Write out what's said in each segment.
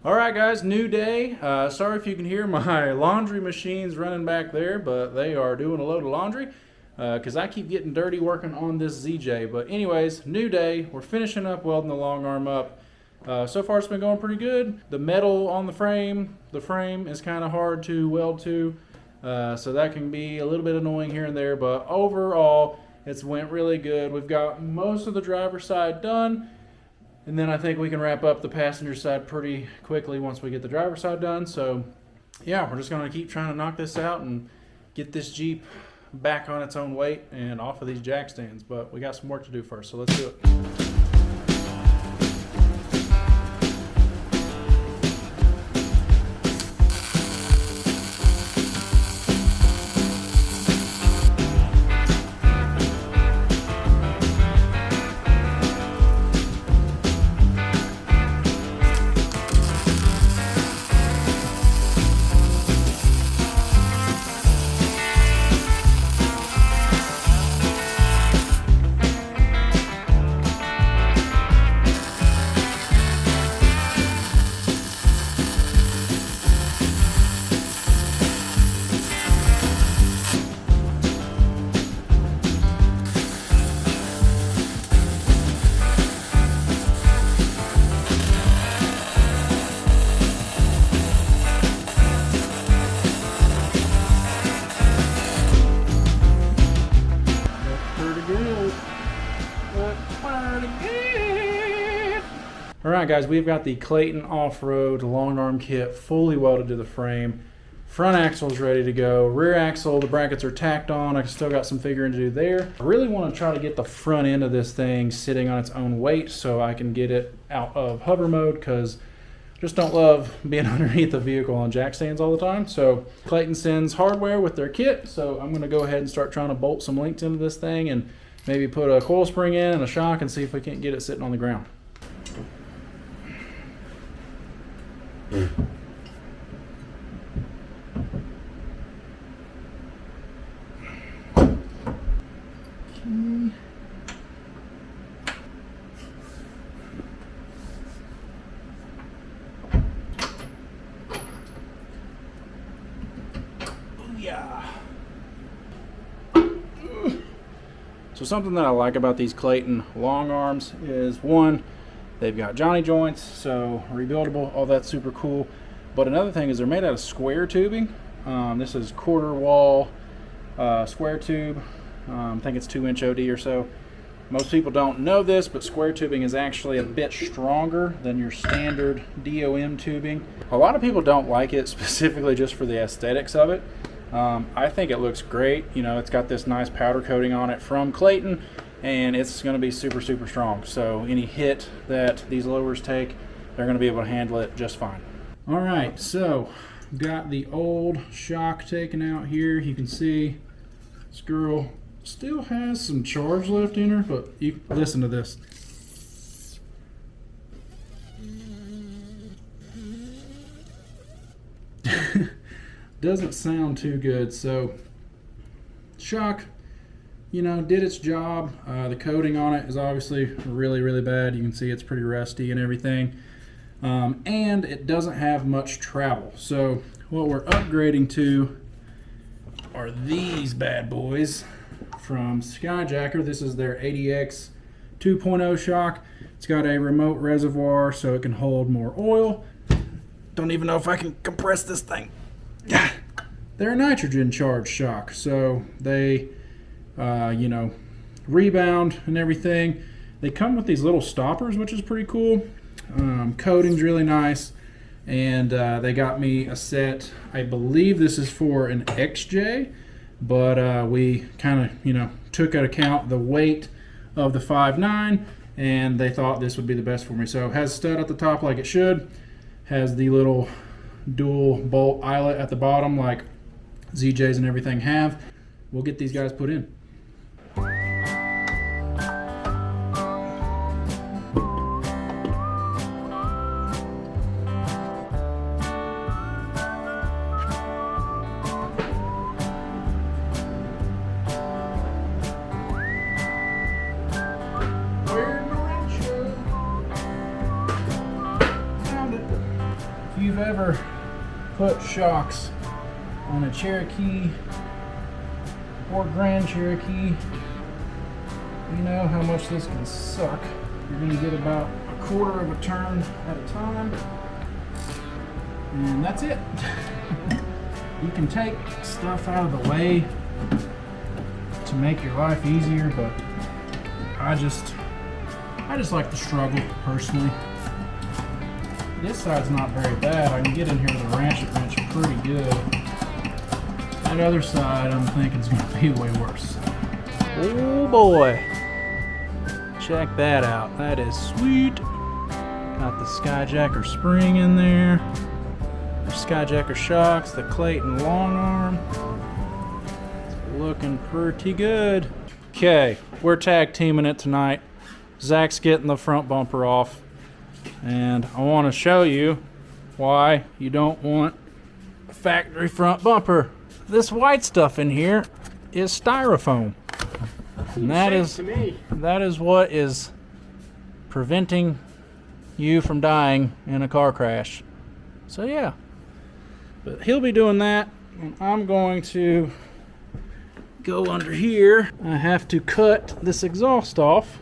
Alright guys, new day. Sorry if you can hear my laundry machines running back there, but they are doing a load of laundry because I keep getting dirty working on this ZJ. But anyways, new day. We're finishing up welding the long arm up. So far it's been going pretty good. The metal on the frame is kind of hard to weld to, so that can be a little bit annoying here and there, but overall it's went really good. We've got most of the driver's side done. And then I think we can wrap up the passenger side pretty quickly once we get the driver's side done. So yeah, we're just going to keep trying to knock this out and get this Jeep back on its own weight and off of these jack stands. But we got some work to do first, so let's do it. Alright guys, we've got the Clayton Offroad long arm kit fully welded to the frame. Front axle's ready to go. Rear axle, the brackets are tacked on. I still got some figuring to do there. I really want to try to get the front end of this thing sitting on its own weight so I can get it out of hover mode, because I just don't love being underneath the vehicle on jack stands all the time. So Clayton sends hardware with their kit, so I'm going to go ahead and start trying to bolt some links into this thing and maybe put a coil spring in and a shock and see if we can't get it sitting on the ground. So something that I like about these Clayton long arms is, one, they've got Johnny joints, so rebuildable, all that's super cool. But another thing is they're made out of square tubing. This is quarter wall square tube. I think it's 2-inch OD or so. Most people don't know this, but square tubing is actually a bit stronger than your standard DOM tubing. A lot of people don't like it specifically just for the aesthetics of it. I think it looks great. You know, it's got this nice powder coating on it from Clayton, and it's going to be super strong. So any hit that these lowers take, they're going to be able to handle it just fine. All right, so got the old shock taken out here. You can see this girl still has some charge left in her, but you listen to this. Doesn't sound too good. So shock, you know, did its job. The coating on it is obviously really bad. You can see it's pretty rusty and everything, and it doesn't have much travel. So what we're upgrading to are these bad boys from Skyjacker. This is their ADX 2.0 shock. It's got a remote reservoir so it can hold more oil. Don't even know if I can compress this thing. They're a nitrogen charged shock, so they you know, rebound and everything. They come with these little stoppers, which is pretty cool. Coating's really nice, and they got me a set. I believe this is for an XJ, but we kind of, you know, took into account the weight of the 5.9, and they thought this would be the best for me. So it has a stud at the top like it should, has the little dual bolt eyelet at the bottom like ZJs and everything have. We'll get these guys put in. ever put shocks on a Cherokee or Grand Cherokee, you know how much this can suck. You're going to get about a quarter of a turn at a time, and that's it. You can take stuff out of the way to make your life easier, but I just like to struggle personally. This side's not very bad. I can get in here with a ratchet wrench pretty good. That other side, I'm thinking, is going to be way worse. Oh boy. Check that out. That is sweet. Got the Skyjacker spring in there. The Skyjacker shocks, the Clayton long arm. It's looking pretty good. Okay, we're tag teaming it tonight. Zach's getting the front bumper off. And I want to show you why you don't want a factory front bumper. This white stuff in here is styrofoam. And that is what is preventing you from dying in a car crash. So yeah. But he'll be doing that, and I'm going to go under here. I have to cut this exhaust off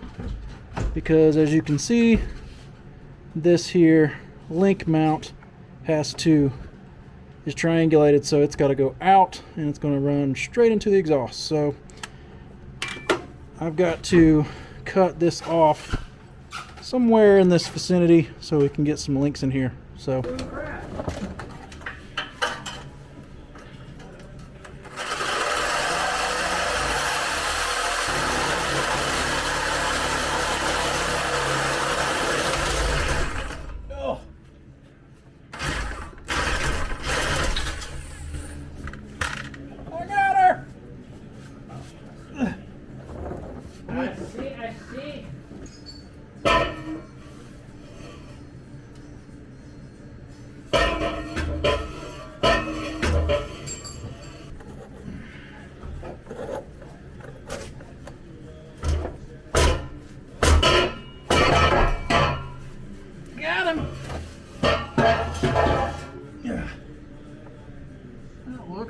because, as you can see, this here link mount is triangulated, so it's got to go out and it's going to run straight into the exhaust. So I've got to cut this off somewhere in this vicinity so we can get some links in here. So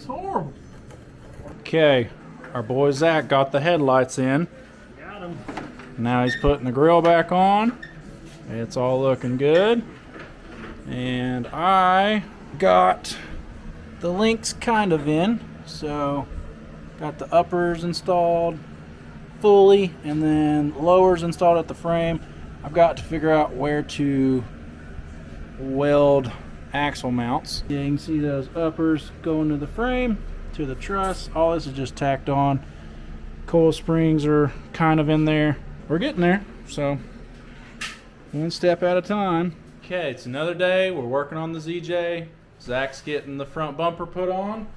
horrible. Okay, our boy Zach got the headlights in. Got him. Now he's putting the grill back on. It's all looking good. And I got the links kind of in. So got the uppers installed fully and then lowers installed at the frame. I've got to figure out where to weld axle mounts. Yeah, you can see those uppers going to the frame, to the truss. All this is just tacked on. Coil springs are kind of in there. We're getting there, so one step at a time. Okay, it's another day. We're working on the ZJ. Zach's getting the front bumper put on.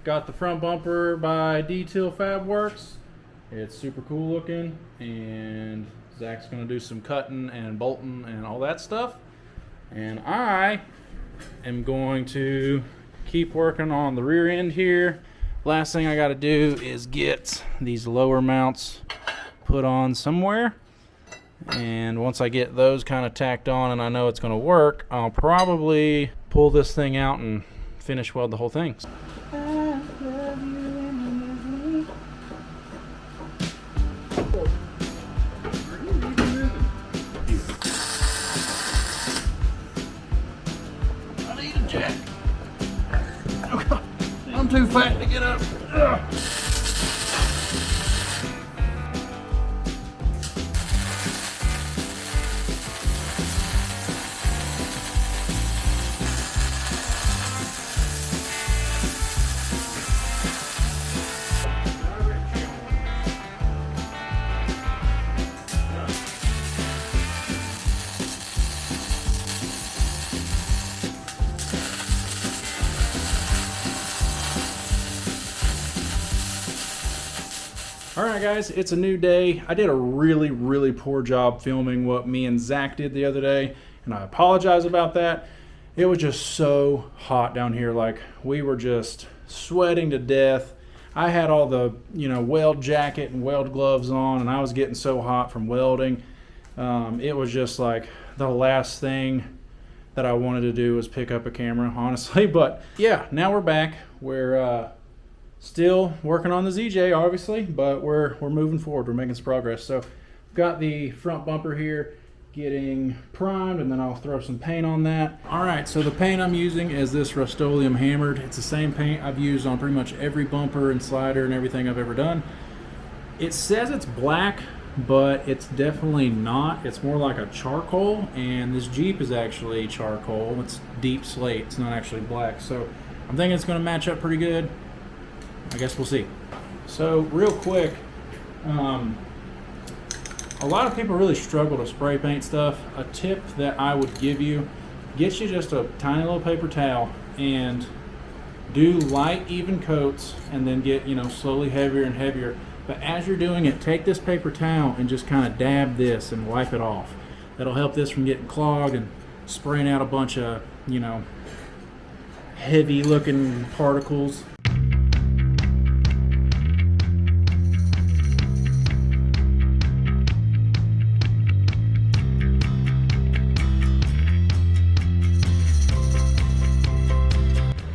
Got the front bumper by DTillFabworks. It's super cool looking, and Zach's gonna do some cutting and bolting and all that stuff. And I am going to keep working on the rear end here. Last thing I got to do is get these lower mounts put on somewhere, and once I get those kind of tacked on and I know it's going to work, I'll probably pull this thing out and finish weld the whole thing. I'm too fat to get up. Ugh. Alright guys, it's a new day. I did a really poor job filming what me and Zach did the other day, and I apologize about that. It was just so hot down here. Like, we were just sweating to death. I had all the, weld jacket and weld gloves on, and I was getting so hot from welding. It was just like the last thing that I wanted to do was pick up a camera, honestly. But yeah, now we're back. We're still working on the ZJ, obviously, but we're moving forward. We're making some progress. So I've got the front bumper here getting primed, and then I'll throw some paint on that. All right, so the paint I'm using is this Rust-Oleum Hammered. It's the same paint I've used on pretty much every bumper and slider and everything I've ever done. It says it's black, but it's definitely not. It's more like a charcoal, and this Jeep is actually charcoal. It's deep slate. It's not actually black. So I'm thinking it's going to match up pretty good. I guess we'll see. So real quick, a lot of people really struggle to spray paint stuff. A tip that I would give you, get you just a tiny little paper towel and do light, even coats, and then get, slowly heavier and heavier. But as you're doing it, take this paper towel and just kind of dab this and wipe it off. That'll help this from getting clogged and spraying out a bunch of, heavy looking particles.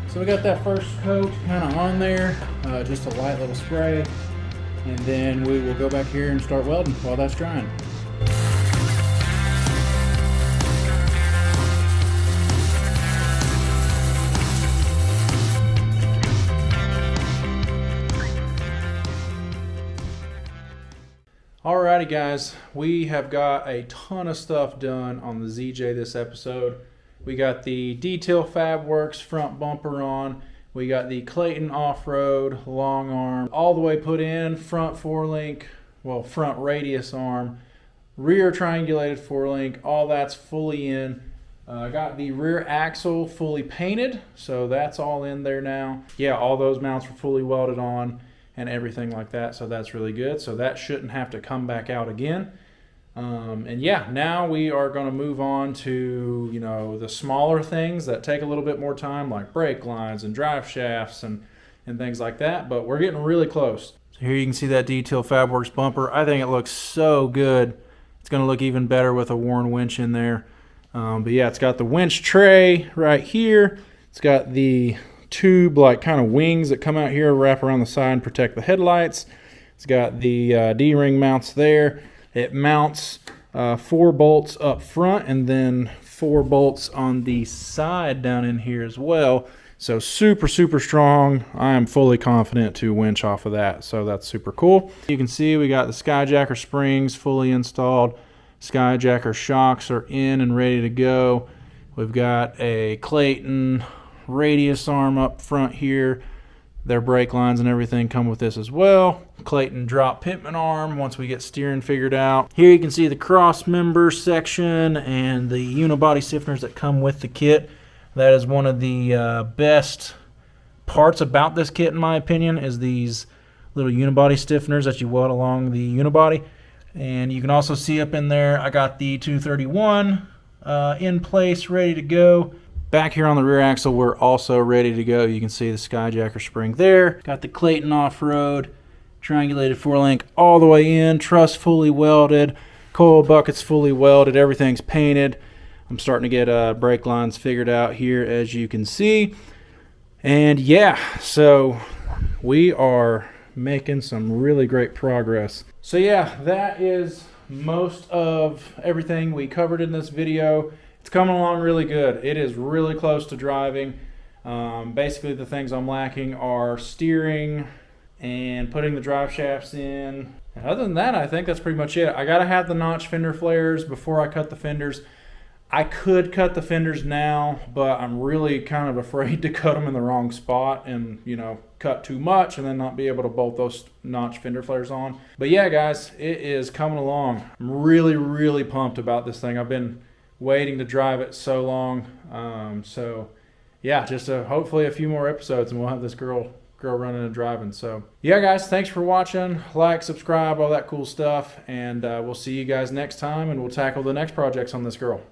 So we got that first coat kind of on there, just a light little spray, and then we will go back here and start welding while that's drying. Alrighty guys, we have got a ton of stuff done on the ZJ this episode. We got the DTillFabworks front bumper on. We got the Clayton Offroad long arm all the way put in, front four-link, front radius arm, rear triangulated four-link, all that's fully in. Got the rear axle fully painted, so that's all in there now. Yeah, all those mounts were fully welded on and everything like that, so that's really good. So that shouldn't have to come back out again. And yeah, now we are going to move on to, the smaller things that take a little bit more time, like brake lines and drive shafts and things like that, but we're getting really close. So here you can see that DTillFabworks bumper. I think it looks so good. It's going to look even better with a Warn winch in there. But yeah, it's got the winch tray right here. It's got the tube kind of wings that come out here, wrap around the side and protect the headlights. It's got the D-ring mounts there. It mounts 4 bolts up front and then 4 bolts on the side down in here as well. So super, super strong. I am fully confident to winch off of that. So that's super cool. You can see we got the Skyjacker springs fully installed. Skyjacker shocks are in and ready to go. We've got a Clayton radius arm up front here. Their brake lines and everything come with this as well. Clayton drop pitman arm once we get steering figured out. Here you can see the cross member section and the unibody stiffeners that come with the kit. That is one of the best parts about this kit, in my opinion, is these little unibody stiffeners that you weld along the unibody. And you can also see up in there, I got the 231 in place, ready to go. Back here on the rear axle, we're also ready to go. You can see the Skyjacker spring there. Got the Clayton Off-Road triangulated 4-link all the way in. Truss fully welded. Coil buckets fully welded. Everything's painted. I'm starting to get brake lines figured out here, as you can see. And yeah, so we are making some really great progress. So yeah, that is most of everything we covered in this video. It's coming along really good. It is really close to driving. Basically the things I'm lacking are steering and putting the drive shafts in. And other than that, I think that's pretty much it. I gotta have the notch fender flares before I cut the fenders. I could cut the fenders now, but I'm really kind of afraid to cut them in the wrong spot and, cut too much and then not be able to bolt those notch fender flares on. But yeah, guys, it is coming along. I'm really, really pumped about this thing. I've been waiting to drive it so long. So yeah, just hopefully a few more episodes and we'll have this girl running and driving. So yeah, guys, thanks for watching. Like, subscribe, all that cool stuff, and we'll see you guys next time, and we'll tackle the next projects on this girl.